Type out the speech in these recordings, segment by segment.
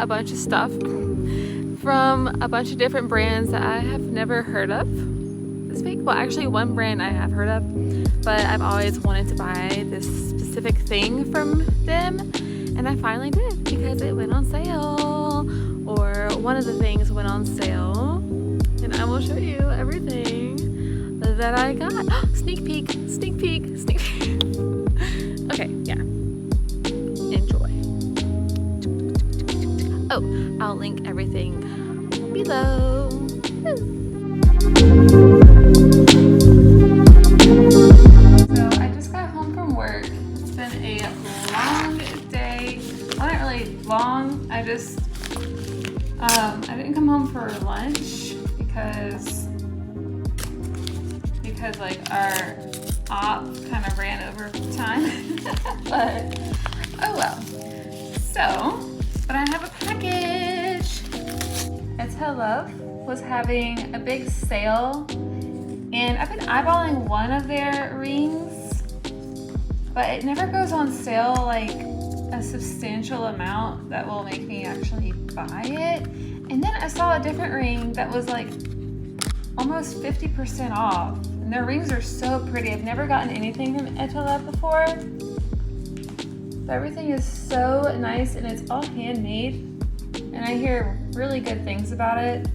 a bunch of stuff from a bunch of different brands that I have never heard of this week. Well, actually one brand I have heard of, but I've always wanted to buy this specific thing from them, and I finally did because it went on sale, or one of the things went on sale, and I will show you everything that I got. Sneak peek, sneak peek, sneak peek. Okay, yeah. Enjoy. Oh, I'll link everything below. So I just got home from work. It's been a long day. Well, not really long. I didn't come home for lunch because like our op kind of ran over time. But oh well. So, but I have a package. Etah Love was having a big sale, and I've been eyeballing one of their rings, but it never goes on sale like a substantial amount that will make me actually buy it. And then I saw a different ring that was like almost 50% off, and their rings are so pretty. I've never gotten anything from Etah Love before. Everything is so nice, and it's all handmade, and I hear really good things about it.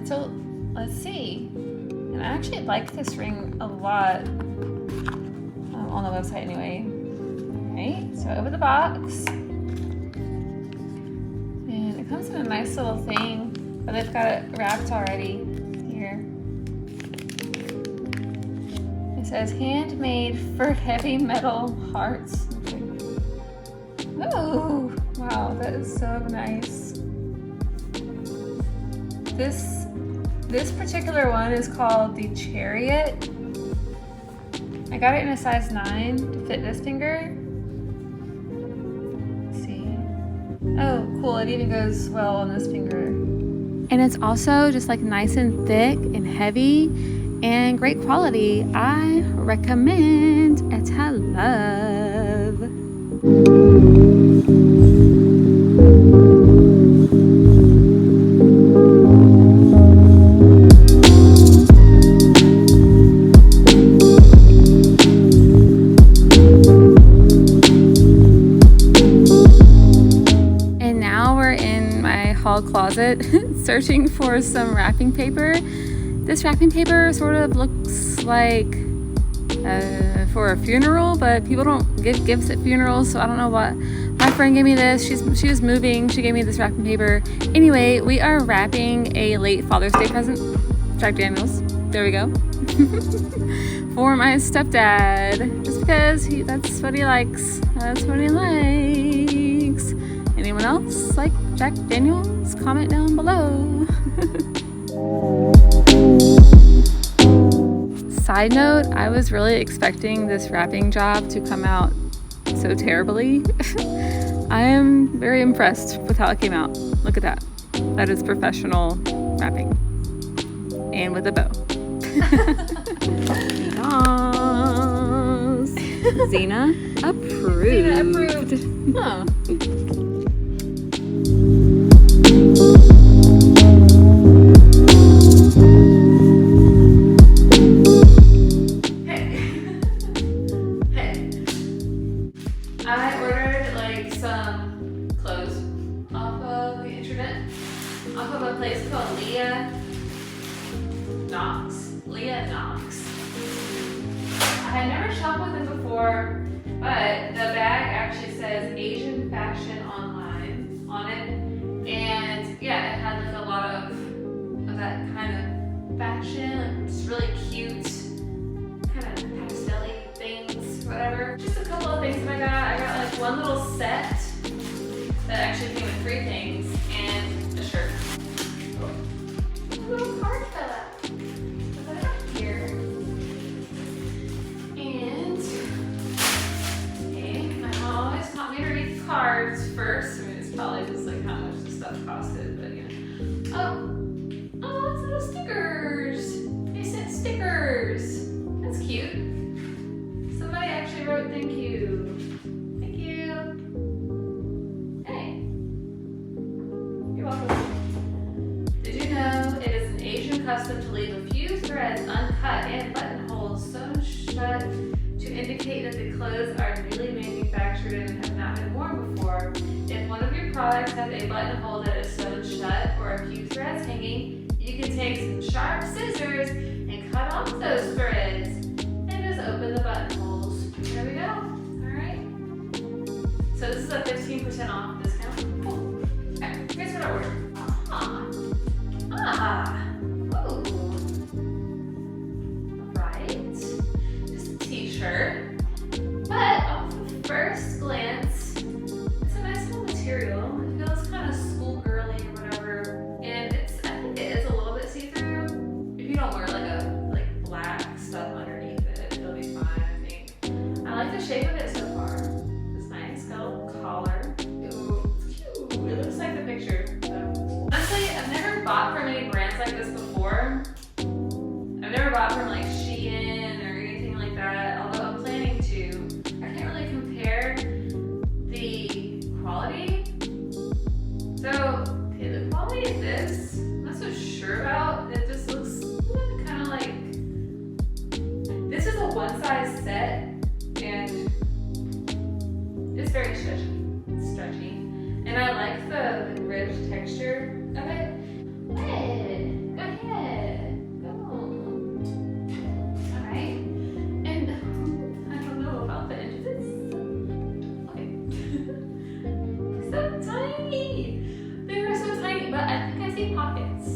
So let's see. And I actually like this ring a lot, on the website anyway. Alright, so over the box, and it comes in a nice little thing, but they've got it wrapped already here. It says handmade for heavy metal hearts. Oh, wow, that is so nice. This particular one is called the Chariot. I got it in a size 9 to fit this finger. Let's see. Oh, cool, it even goes well on this finger. And it's also just like nice and thick and heavy and great quality. I recommend Etah Love. Closet searching for some wrapping paper. This wrapping paper sort of looks like for a funeral, but people don't give gifts at funerals, so I don't know what. My friend gave me this. She was moving. She gave me this wrapping paper. Anyway, we are wrapping a late Father's Day present, Jack Daniels. There we go. For my stepdad, just because that's what he likes. That's what he likes. Anyone else like Jack Daniels? Comment down below. Side note, I was really expecting this wrapping job to come out so terribly. I am very impressed with how it came out. Look at that. That is professional wrapping. And with a bow. Yes. Zena approved. Zena approved. Huh. Lia Nox. I had never shopped with them before, but the bag actually says Asian Fashion Online on it. And yeah, it had like a lot of that kind of fashion, like just really cute, kind of pastel-y things, whatever. Just a couple of things that I got. I got like one little set that actually came with 3 things and a shirt. Oh, a little card fell out. Cards first. I mean, it's probably just like how much the stuff costed, but yeah. Oh, it's little stickers. They sent stickers. That's cute. Somebody actually wrote thank you. Thank you. Hey. custom to leave a few threads uncut and buttonholes sewn shut to indicate that the clothes are newly manufactured and have not been worn before. If one of your products has a buttonhole that is sewn shut or a few threads hanging, you can take some sharp scissors and cut off those threads and just open the buttonholes. There we go. Alright. So this is a 15% off discount. Cool. Okay, here's what I ordered. Ooh. Right. Just a t-shirt. But off the first glance, it's a nice little material. It feels kind of schoolgirly or whatever. And I think it is a little bit see-through. If you don't wear like black stuff underneath it, it'll be fine, I think. I like the shape of it so far. It's nice, got a little collar. Ooh, it's cute. It looks like the picture. So. Honestly, I've never bought from any brands like this before. I've never bought from like Shein or anything like that, although I'm planning to. I can't really compare the quality. So, okay, the quality of this, I'm not so sure about. It just looks kind of like, this is a one-size set, and it's very stretchy. It's stretchy. And I like the rich texture of it. Go ahead. Go. Alright. And I don't know about the edge of this. Okay. So tiny. They are so tiny, but I think I see pockets.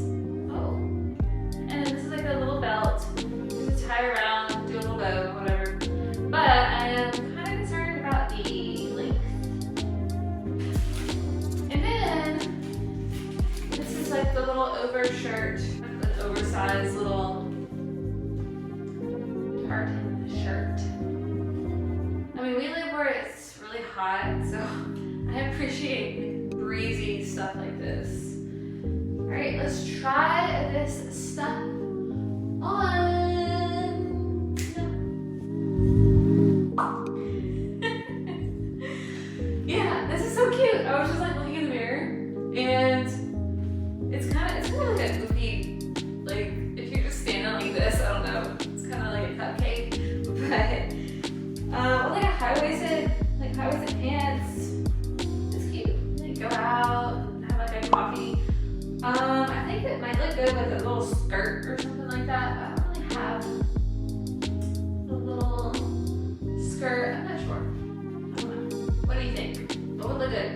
Oh. And then this is like a little belt to tie around, do a little bow, whatever. But I am kind of concerned about the length. And then this is like the little overshirt, an oversized little tartan shirt. I mean, we live where it's really hot, so I appreciate breezy stuff like this. Alright, let's try this stuff on. Yeah, this is so cute. I was just like looking in the mirror, and it's kind of like a goofy, like if you're just standing like this, I don't know, it's kind of like a cupcake, but like a high-waisted pants. It's cute. Like go out and have like a coffee. I think it might look good with a little skirt or something like that. I don't really have a little skirt. I'm not sure. I don't know. What do you think? What would look good?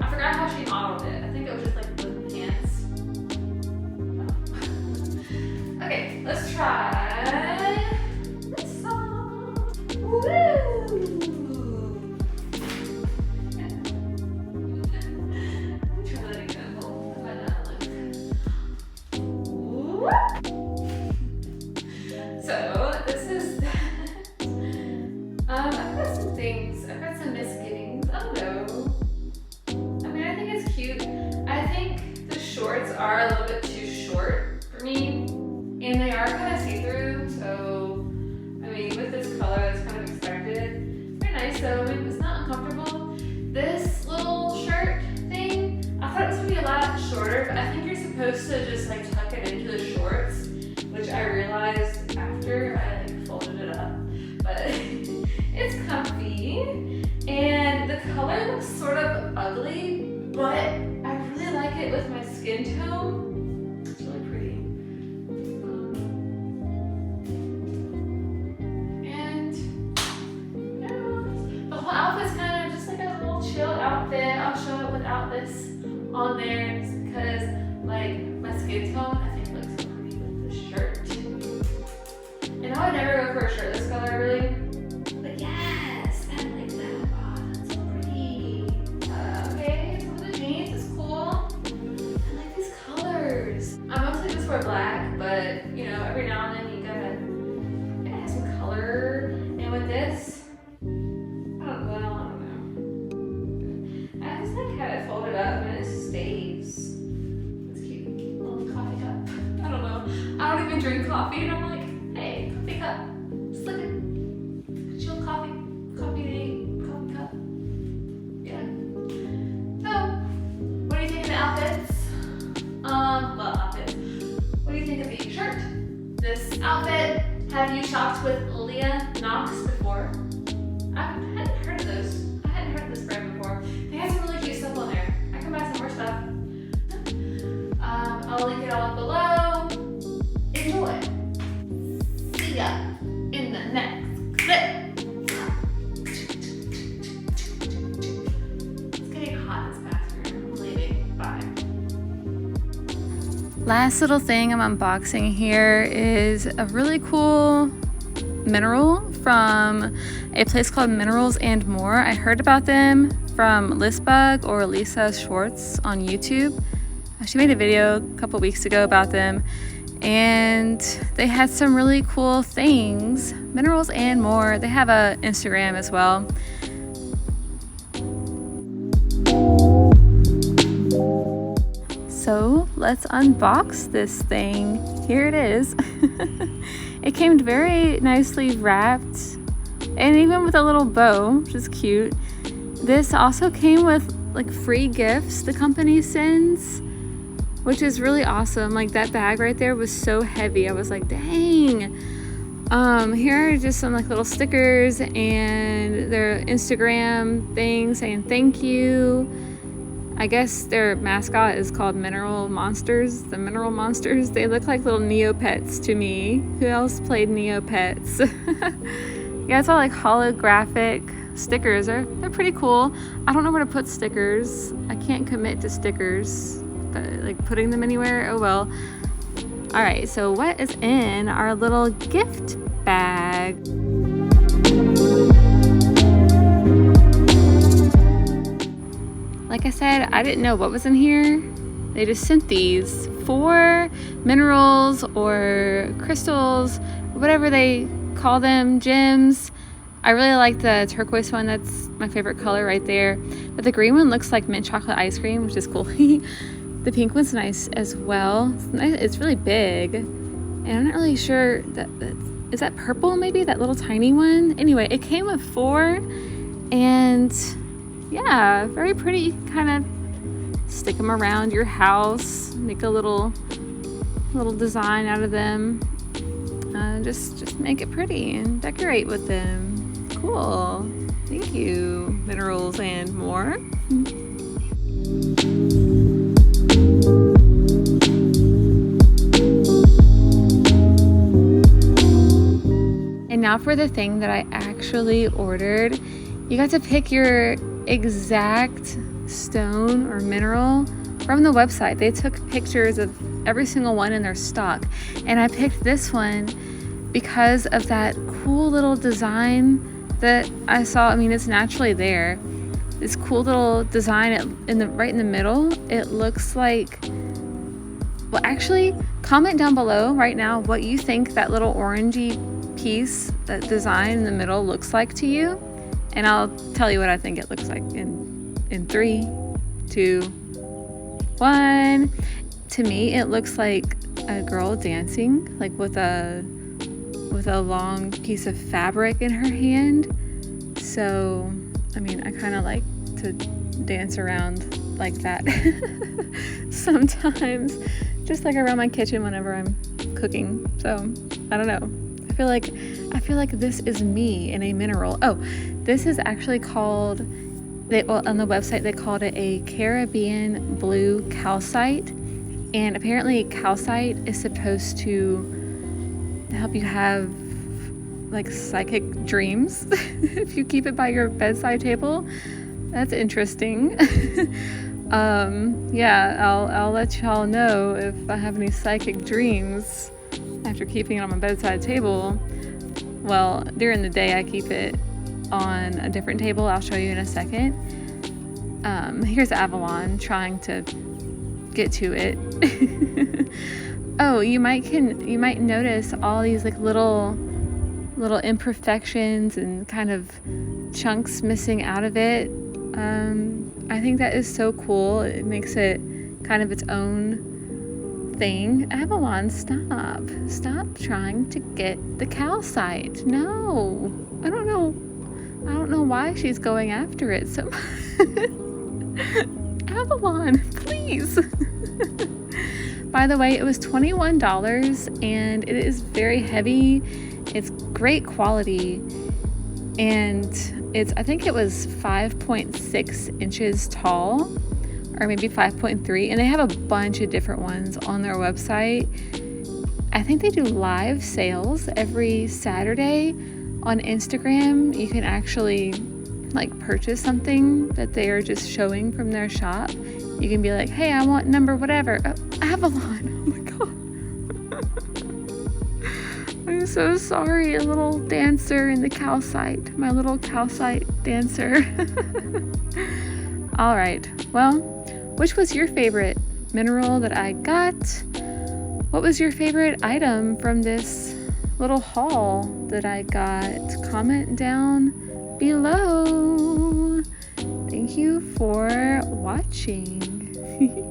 I forgot how she modeled it. I think it was just like with pants. Oh. Okay, let's try this song. Woo! Try that example. How about that look? So this is I've got some things. I've got some misgivings. I don't know. I mean, I think it's cute. I think the shorts are a little bit too short for me, and they are kind of see-through. So, I mean, with this color, it's kind of expected. Very nice though. I mean, it's not uncomfortable. This little shirt thing, I thought it was gonna be a lot shorter, but I think you're supposed to just like tuck it into the shorts, which I realized after I like folded it up. But it's comfy, and the color looks sort of ugly, but I really like it with my skin tone. It's really pretty. And yeah, the whole outfit's kind of just like a little chill outfit. I'll show it without this on there just because like my skin tone I think looks so pretty with this shirt. And I would never go for a shirt this color really. But yes, I like that. Oh, that's so pretty. Okay, some of the jeans is cool. I like these colors. I mostly just wear black, but you know, every now and then you gotta have some color. And with this, I don't know. I just like how it folded up and it stays. It's cute. A little coffee cup. I don't know. I don't even drink coffee, and I'm like, hey, coffee cup. Just look at chill coffee cup. Yeah. So, what do you think of the outfits? What do you outfit. Have you shopped with Lia Nox before? I hadn't heard of those. I hadn't heard of this brand before. They have some really cute stuff on there. I can buy some more stuff. I'll link it all below. Enjoy. See ya in the next clip. It's getting hot in this bathroom. I'm leaving. Bye. Last little thing I'm unboxing here is a really cool mineral from a place called Minerals and More. I heard about them from Listbug or Lisa Schwartz on YouTube. She made a video a couple weeks ago about them, and they had some really cool things. Minerals and More. They have a Instagram as well. So let's unbox this thing. Here it is. It came very nicely wrapped, and even with a little bow, which is cute. This also came with like free gifts the company sends, which is really awesome. Like that bag right there was so heavy. I was like, dang. Here are just some like little stickers and their Instagram thing saying thank you. I guess their mascot is called Mineral Monsters. The Mineral Monsters. They look like little Neopets to me. Who else played Neopets? Yeah, it's all like holographic stickers. They're pretty cool. I don't know where to put stickers. I can't commit to stickers, but like putting them anywhere, oh well. All right, so what is in our little gift bag? Like I said, I didn't know what was in here. They just sent these 4 minerals or crystals, whatever they call them, gems. I really like the turquoise one. That's my favorite color right there. But the green one looks like mint chocolate ice cream, which is cool. The pink one's nice as well. It's nice. It's really big. And I'm not really sure, is that purple maybe? That little tiny one? Anyway, it came with 4, and yeah, very pretty. You can kind of stick them around your house, make a little design out of them. Just make it pretty and decorate with them. Cool. Thank you, Minerals and More. And now for the thing that I actually ordered. You got to pick your exact stone or mineral from the website. They took pictures of every single one in their stock, and I picked this one because of that cool little design that I saw. I mean, it's naturally there. This cool little design right in the middle. It looks like, well, actually, comment down below right now what you think that little orangey piece, that design in the middle, looks like to you. And I'll tell you what I think it looks like in 3, 2, 1. To me, it looks like a girl dancing, like with a long piece of fabric in her hand. So, I mean, I kind of like to dance around like that sometimes, just like around my kitchen whenever I'm cooking. So, I don't know. I feel like this is me in a mineral. Oh, this is actually called, on the website they called it a Caribbean Blue Calcite, and apparently calcite is supposed to help you have like psychic dreams if you keep it by your bedside table. That's interesting. Yeah, I'll let y'all know if I have any psychic dreams after keeping it on my bedside table. Well, during the day I keep it on a different table. I'll show you in a second. Here's Avalon trying to get to it. Oh, you might notice all these like little imperfections and kind of chunks missing out of it. I think that is so cool. It makes it kind of its own thing. Avalon, stop trying to get the calcite. No, I don't know why she's going after it so much. Avalon, please. by the way. It was $21 and it is very heavy. It's great quality, and I think it was 5.6 inches tall, or maybe 5.3, and they have a bunch of different ones on their website. I think they do live sales every Saturday on Instagram. You can actually like purchase something that they are just showing from their shop. You can be like, hey, I want number whatever. Oh, Avalon. Oh my god. I'm so sorry. A little dancer in the calcite. My little calcite dancer. All right. Well, which was your favorite mineral that I got? What was your favorite item from this little haul that I got? Comment down below. Thank you for watching.